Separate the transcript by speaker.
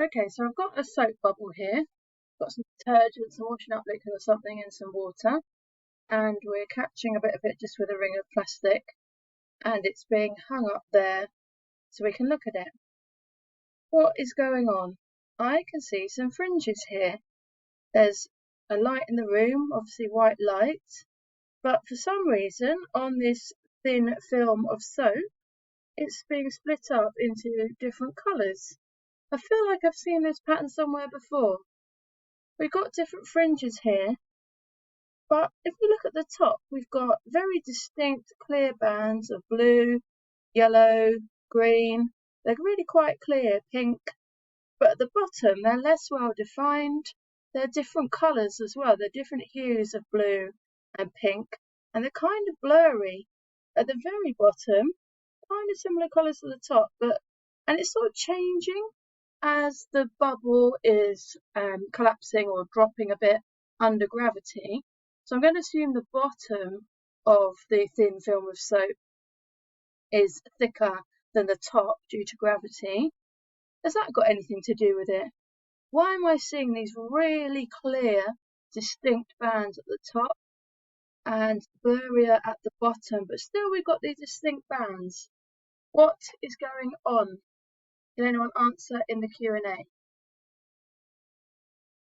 Speaker 1: Okay, so I've got a soap bubble here. Got some detergent, some washing up liquid or something, and some water. And we're catching a bit of it just with a ring of plastic. And it's being hung up there so we can look at it. What is going on? I can see some fringes here. There's a light in the room, obviously white light. But for some reason, on this thin film of soap, it's being split up into different colours. I feel like I've seen this pattern somewhere before. We've got different fringes here, but if we look at the top, we've got very distinct clear bands of blue, yellow, green. They're really quite clear, pink, but at the bottom they're less well defined. They're different colours as well. They're different hues of blue and pink, and they're kind of blurry. At the very bottom, kind of similar colours to the top, and it's sort of changing as the bubble is collapsing or dropping a bit under gravity. So I'm going to assume the bottom of the thin film of soap is thicker than the top due to gravity. Has that got anything to do with it? Why am I seeing these really clear, distinct bands at the top and blurrier at the bottom, but still we've got these distinct bands? What is going on? Can anyone answer in the Q&A?